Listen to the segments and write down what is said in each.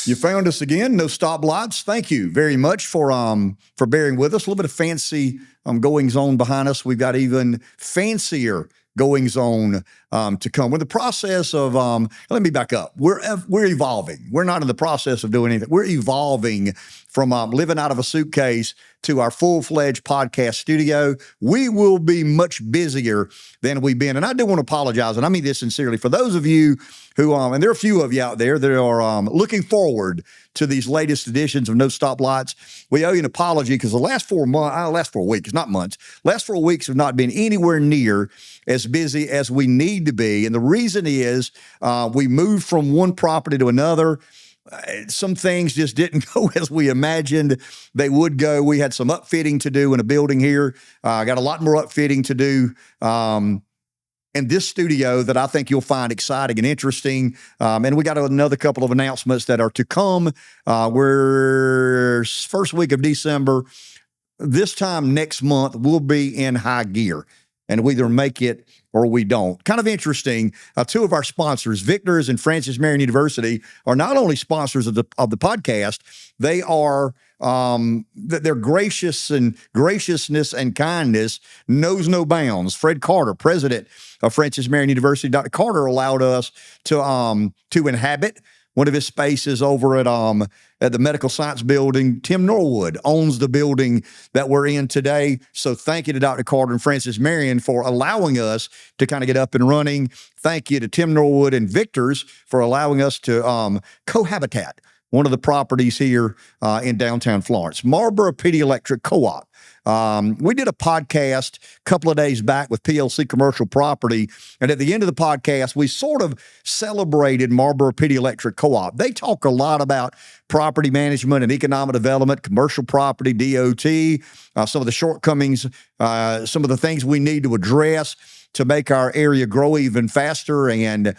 You found us again. No stoplights. Thank you very much for bearing with us. A little bit of fancy goings on behind us. We've got even fancier goings on to come. We're in the process of. Let me back up. We're evolving. We're not in the process of doing anything. We're evolving from living out of a suitcase to our full-fledged podcast studio. We will be much busier than we've been. And I do want to apologize, and I mean this sincerely, for those of you who, and there are a few of you out there that are looking forward to these latest editions of No Stoplights. We owe you an apology because the last 4 weeks, not months, last 4 weeks have not been anywhere near as busy as we need to be. And the reason is we moved from one property to another. Some things just didn't go as we imagined they would go. We had some upfitting to do in a building here. Got a lot more upfitting to do in this studio that I think you'll find exciting and interesting. And we got another couple of announcements that are to come. We're first week of December. This time next month, we'll be in high gear. And we either make it or we don't. Kind of interesting. Two of our sponsors, Victor's and Francis Marion University, are not only sponsors of the podcast, they are their graciousness and kindness knows no bounds. Fred Carter, president of Francis Marion University, Dr. Carter allowed us to inhabit one of his spaces over at the Medical Science Building. Tim Norwood owns the building that we're in today. So thank you to Dr. Carter and Francis Marion for allowing us to kind of get up and running. Thank you to Tim Norwood and Victor's for allowing us to cohabitat one of the properties here in downtown Florence. Marlboro MPD Electric Co-op. We did a podcast a couple of days back with PLC Commercial Property, and at the end of the podcast, we sort of celebrated Marlboro MPD Electric Co-op. They talk a lot about property management and economic development, commercial property, DOT, some of the shortcomings, some of the things we need to address to make our area grow even faster and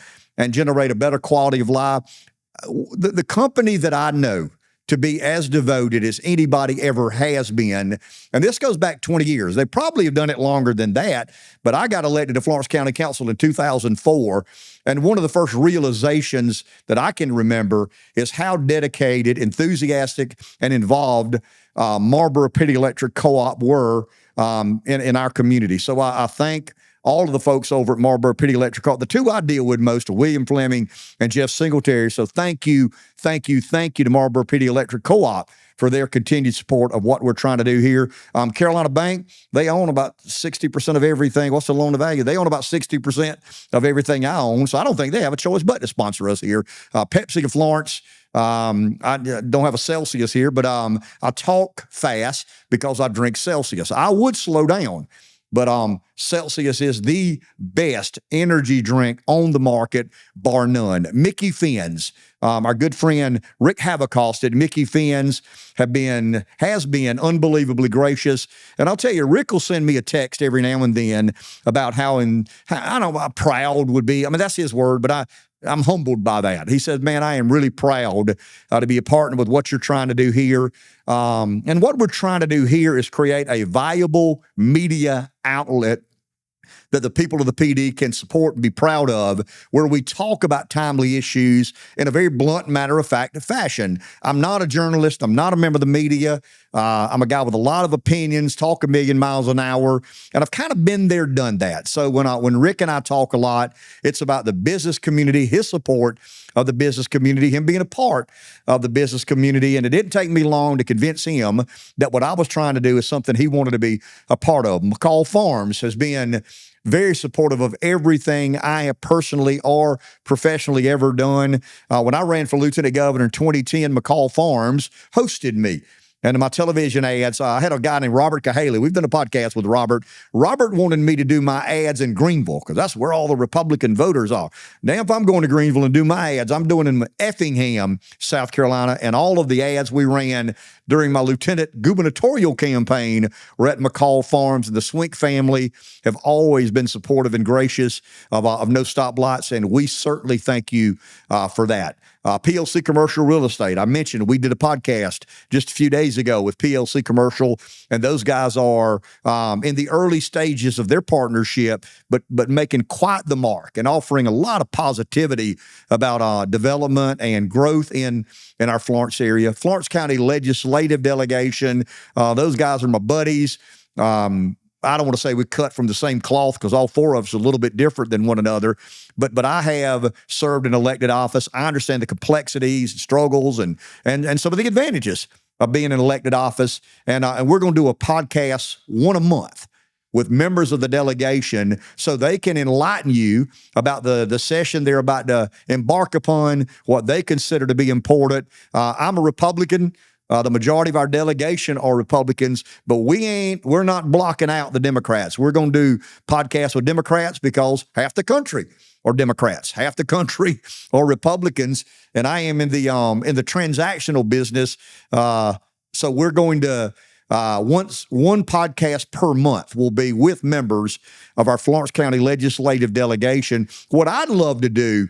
generate a better quality of life. The company that I know to be as devoted as anybody ever has been, and this goes back 20 years. They probably have done it longer than that, but I got elected to Florence County Council in 2004, and one of the first realizations that I can remember is how dedicated, enthusiastic, and involved Marlboro MPD Electric Co-op were in our community. So I thank all of the folks over at Marlboro MPD Electric Co-op. The two I deal with most are William Fleming and Jeff Singletary. So thank you to Marlboro MPD Electric Co-op for their continued support of what we're trying to do here. Carolina Bank, they own about 60% of everything. What's the loan to value? They own about 60% of everything I own. So I don't think they have a choice but to sponsor us here. Pepsi of Florence. I don't have a Celsius here, but I talk fast because I drink Celsius. I would slow down. But Celsius is the best energy drink on the market, bar none. Micky Fins, our good friend Rick Havocost at Micky Fins has been unbelievably gracious. And I'll tell you, Rick will send me a text every now and then about how I don't know how proud would be. I mean, that's his word, but I'm humbled by that. He says, man, I am really proud to be a partner with what you're trying to do here. And what we're trying to do here is create a viable media outlet that the people of the PD can support and be proud of, where we talk about timely issues in a very blunt, matter-of-fact fashion. I'm not a journalist. I'm not a member of the media. I'm a guy with a lot of opinions, talk a million miles an hour, and I've kind of been there, done that. So when Rick and I talk a lot, it's about the business community, his support of the business community, him being a part of the business community, and it didn't take me long to convince him that what I was trying to do is something he wanted to be a part of. McCall Farms has been very supportive of everything I have personally or professionally ever done. When I ran for lieutenant governor in 2010, McCall Farms hosted me. And in my television ads, I had a guy named Robert Cahaley. We've done a podcast with Robert. Robert wanted me to do my ads in Greenville because that's where all the Republican voters are. Now, if I'm going to Greenville and do my ads, I'm doing in Effingham, South Carolina, and all of the ads we ran during my lieutenant gubernatorial campaign were at McCall Farms. And the Swink family have always been supportive and gracious of No Stoplights, and we certainly thank you for that. PLC Commercial Real Estate. I mentioned we did a podcast just a few days days ago with PLC Commercial, and those guys are in the early stages of their partnership, but making quite the mark and offering a lot of positivity about development and growth in our Florence area. Florence County Legislative Delegation, those guys are my buddies. I don't want to say we cut from the same cloth because all four of us are a little bit different than one another, but I have served in elected office. I understand the complexities and struggles and some of the advantages of being in elected office. And we're going to do a podcast one a month with members of the delegation so they can enlighten you about the session they're about to embark upon, what they consider to be important. I'm a Republican. The majority of our delegation are Republicans, but we're not blocking out the Democrats. We're going to do podcasts with Democrats because half the country are Democrats, half the country are Republicans, and I am in the transactional business. So we're going to one podcast per month will be with members of our Florence County Legislative Delegation. What I'd love to do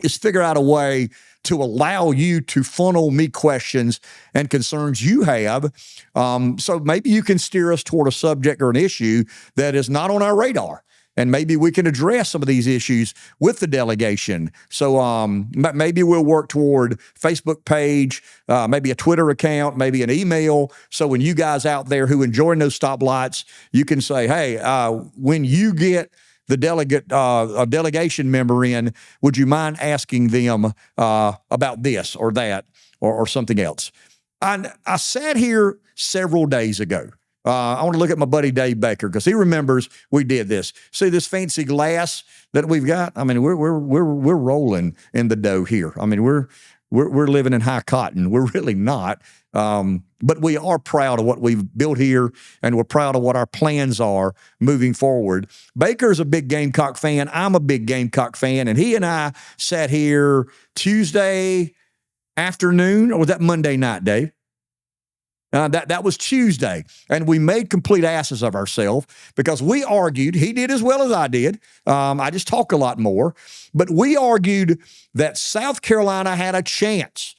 is figure out a way to allow you to funnel me questions and concerns you have. So maybe you can steer us toward a subject or an issue that is not on our radar. And maybe we can address some of these issues with the delegation. So maybe we'll work toward Facebook page, maybe a Twitter account, maybe an email. So when you guys out there who enjoy those stoplights, you can say, hey, when you get the delegation member in, would you mind asking them about this or that or something else? I sat here several days ago. I want to look at my buddy Dave Baker because he remembers we did this. See this fancy glass that we've got? I mean, we're rolling in the dough here. I mean, we're living in high cotton. We're really not. But we are proud of what we've built here, and we're proud of what our plans are moving forward. Baker's a big Gamecock fan. I'm a big Gamecock fan, and he and I sat here Tuesday afternoon, or was that Monday night, Dave? That was Tuesday, and we made complete asses of ourselves because we argued. He did as well as I did. I just talk a lot more, but we argued that South Carolina had a chance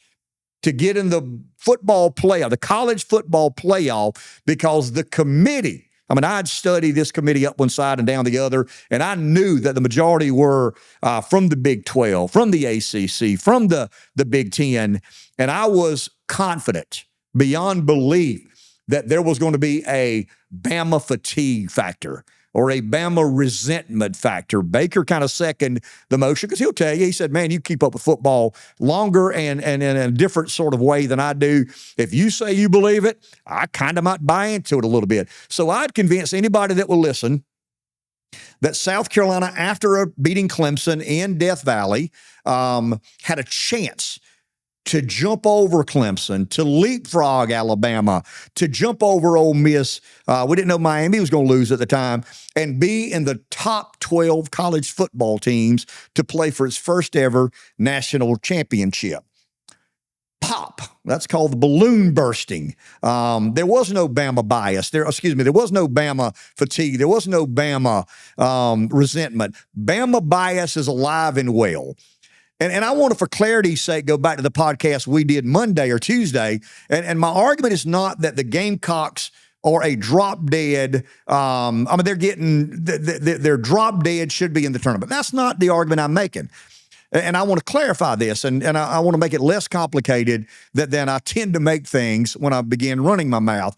to get in the football playoff, the college football playoff, because the committee, I mean, I'd studied this committee up one side and down the other, and I knew that the majority were from the Big 12, from the ACC, from the Big 10, and I was confident beyond belief that there was going to be a Bama fatigue factor or a Bama resentment factor. Baker kind of seconded the motion because he'll tell you, he said, man, you keep up with football longer and in a different sort of way than I do. If you say you believe it, I kind of might buy into it a little bit. So I'd convince anybody that will listen that South Carolina, after beating Clemson in Death Valley, had a chance to jump over Clemson, to leapfrog Alabama, to jump over Ole Miss. We didn't know Miami was going to lose at the time, and be in the top 12 college football teams to play for its first ever national championship. Pop. That's called the balloon bursting. There was no Bama bias. There was no Bama fatigue. There was no Bama resentment. Bama bias is alive and well. And I want to, for clarity's sake, go back to the podcast we did Monday or Tuesday. And my argument is not that the Gamecocks are a drop dead. I mean, they're getting, their drop dead should be in the tournament. That's not the argument I'm making. And I want to clarify this, and I want to make it less complicated than I tend to make things when I begin running my mouth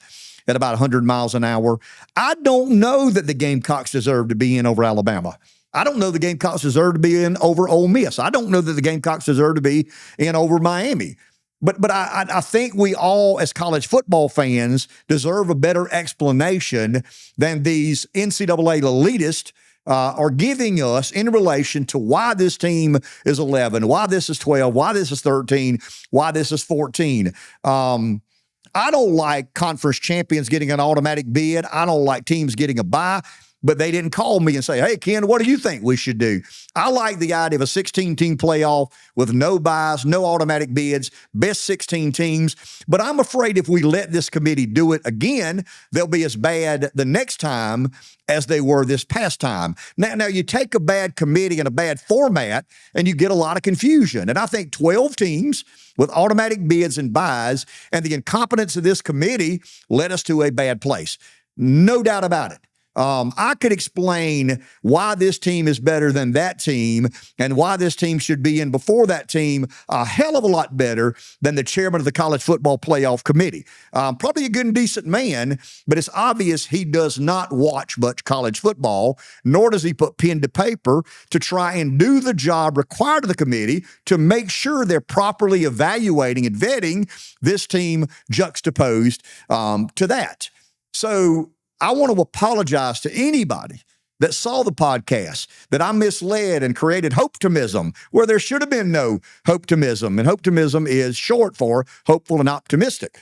at about 100 miles an hour. I don't know that the Gamecocks deserve to be in over Alabama. I don't know the Gamecocks deserve to be in over Ole Miss. I don't know that the Gamecocks deserve to be in over Miami. But I think we all, as college football fans, deserve a better explanation than these NCAA elitists are giving us in relation to why this team is 11, why this is 12, why this is 13, why this is 14. I don't like conference champions getting an automatic bid. I don't like teams getting a bye. but they didn't call me and say, hey, Ken, what do you think we should do? I like the idea of a 16-team playoff with no buys, no automatic bids, best 16 teams. But I'm afraid if we let this committee do it again, they'll be as bad the next time as they were this past time. Now you take a bad committee and a bad format, and you get a lot of confusion. And I think 12 teams with automatic bids and buys and the incompetence of this committee led us to a bad place. No doubt about it. I could explain why this team is better than that team and why this team should be in before that team a hell of a lot better than the chairman of the College Football Playoff Committee. Probably a good and decent man, but it's obvious he does not watch much college football, nor does he put pen to paper to try and do the job required of the committee to make sure they're properly evaluating and vetting this team juxtaposed to that. So I want to apologize to anybody that saw the podcast that I misled and created hope-tomism where there should have been no hope-tomism. And hope-tomism is short for hopeful and optimistic.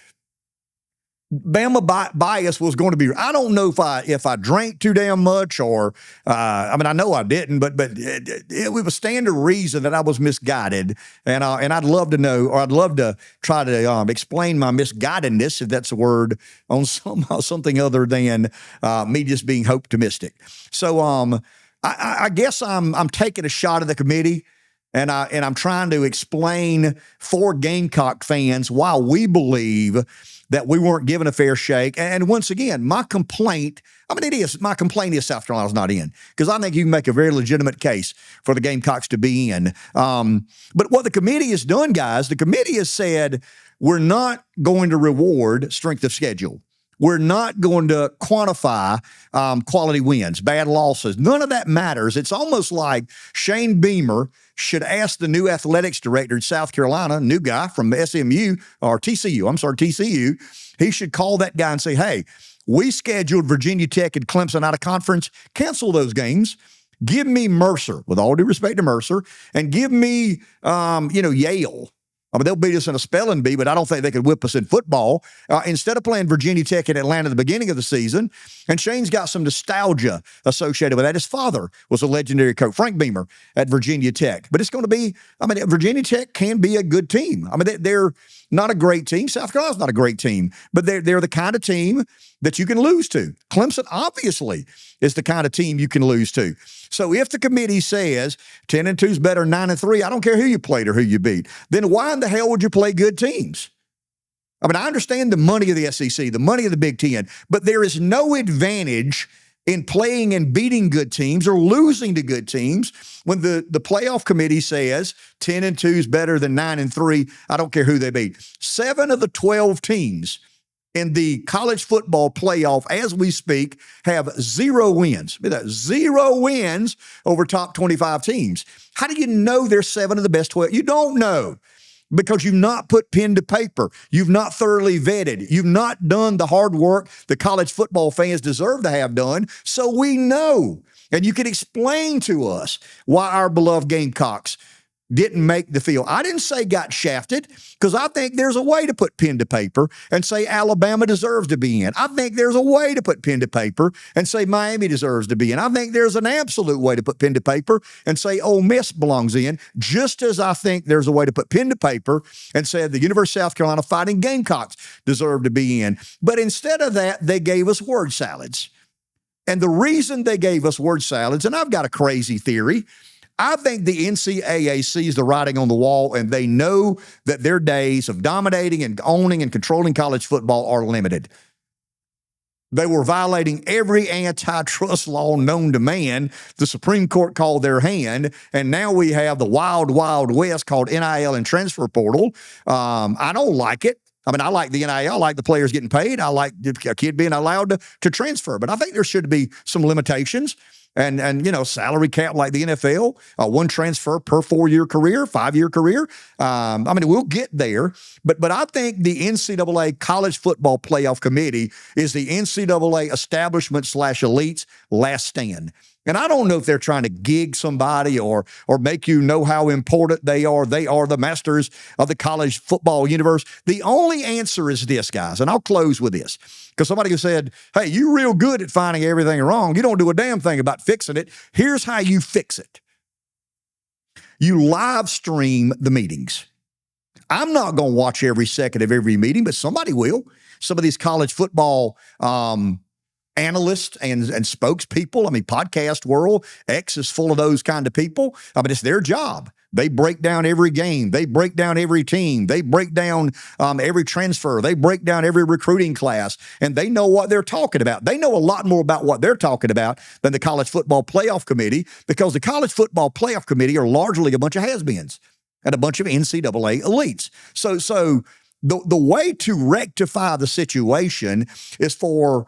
Bama bias was going to be, I don't know if I drank too damn much or, I know I didn't, but it was standard reason that I was misguided. And I'd love to know, or I'd love to try to explain my misguidedness, if that's a word, on something other than me just being hope-tomistic. So I guess I'm taking a shot at the committee. And I'm trying to explain for Gamecock fans why we believe that we weren't given a fair shake. And once again, my complaint is South Carolina's not in, because I think you can make a very legitimate case for the Gamecocks to be in. But what the committee has done, guys, the committee has said, we're not going to reward strength of schedule. We're not going to quantify quality wins, bad losses. None of that matters. It's almost like Shane Beamer should ask the new athletics director in South Carolina, new guy from TCU. He should call that guy and say, hey, we scheduled Virginia Tech and Clemson out of conference. Cancel those games. Give me Mercer, with all due respect to Mercer, and give me, Yale. They'll beat us in a spelling bee, but I don't think they could whip us in football. Instead of playing Virginia Tech and Atlanta at the beginning of the season, and Shane's got some nostalgia associated with that. His father was a legendary coach, Frank Beamer, at Virginia Tech. But it's going to be, Virginia Tech can be a good team. They're not a great team. South Carolina's not a great team, but they're the kind of team that you can lose to. Clemson, obviously, is the kind of team you can lose to. So if the committee says 10-2 is better than 9-3, I don't care who you played or who you beat, then why in the hell would you play good teams? I understand the money of the SEC, the money of the Big Ten, but there is no advantage in playing and beating good teams or losing to good teams when the playoff committee says 10-2 is better than 9-3. I don't care who they beat. 7 of the 12 teams in the college football playoff, as we speak, have 0 wins. 0 wins over top 25 teams. How do you know they're 7 of the best 12? You don't know, because you've not put pen to paper. You've not thoroughly vetted. You've not done the hard work the college football fans deserve to have done. So we know, and you can explain to us why our beloved Gamecocks didn't make the field. I didn't say got shafted, because I think there's a way to put pen to paper and say Alabama deserves to be in. I think there's a way to put pen to paper and say Miami deserves to be in. I think there's an absolute way to put pen to paper and say Ole Miss belongs in, just as I think there's a way to put pen to paper and say the University of South Carolina Fighting Gamecocks deserve to be in. But instead of that, they gave us word salads. And the reason they gave us word salads, and I've got a crazy theory, I think the NCAA sees the writing on the wall, and they know that their days of dominating and owning and controlling college football are limited. They were violating every antitrust law known to man. The Supreme Court called their hand, and now we have the wild, wild west called NIL and transfer portal. I don't like it. I like the NIL. I like the players getting paid. I like a kid being allowed to transfer. But I think there should be some limitations. And salary cap like the NFL, 1 transfer per 4-year career, 5-year career. We'll get there. But I think the NCAA College Football Playoff Committee is the NCAA establishment / elite's last stand. And I don't know if they're trying to gig somebody or make you know how important they are. They are the masters of the college football universe. The only answer is this, guys, and I'll close with this. Because somebody said, hey, you're real good at finding everything wrong. You don't do a damn thing about fixing it. Here's how you fix it. You live stream the meetings. I'm not going to watch every second of every meeting, but somebody will. Some of these college football analysts and spokespeople. I mean, podcast world, X is full of those kind of people. I mean, it's their job. They break down every game. They break down every team. They break down every transfer. They break down every recruiting class, and they know what they're talking about. They know a lot more about what they're talking about than the College Football Playoff Committee, because the College Football Playoff Committee are largely a bunch of has-beens and a bunch of NCAA elites. So the way to rectify the situation is for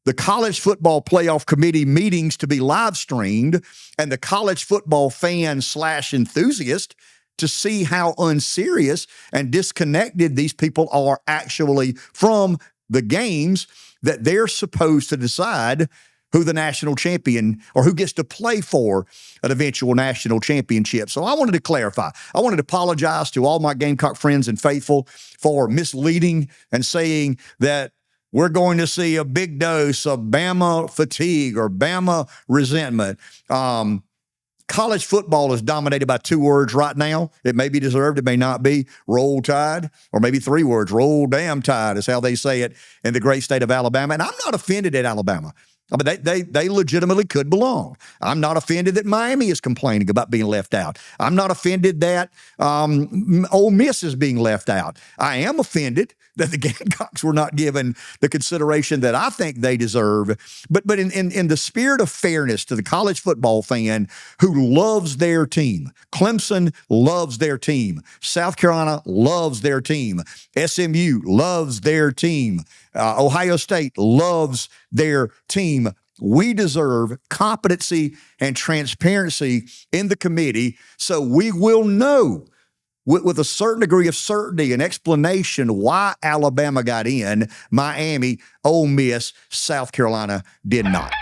the College Football Playoff Committee meetings to be live streamed and the college football fan / enthusiast to see how unserious and disconnected these people are actually from the games that they're supposed to decide who the national champion or who gets to play for an eventual national championship. So I wanted to clarify. I wanted to apologize to all my Gamecock friends and faithful for misleading and saying that we're going to see a big dose of Bama fatigue or Bama resentment. College football is dominated by 2 words right now. It may be deserved, it may not be. Roll Tide, or maybe 3 words. Roll damn Tide is how they say it in the great state of Alabama. And I'm not offended at Alabama. I mean, they legitimately could belong. I'm not offended that Miami is complaining about being left out. I'm not offended that Ole Miss is being left out. I am offended that the Gamecocks were not given the consideration that I think they deserve. But in the spirit of fairness to the college football fan who loves their team, Clemson loves their team, South Carolina loves their team, SMU loves their team, Ohio State loves their team. We deserve competency and transparency in the committee so we will know with a certain degree of certainty and explanation why Alabama got in, Miami, Ole Miss, South Carolina did not.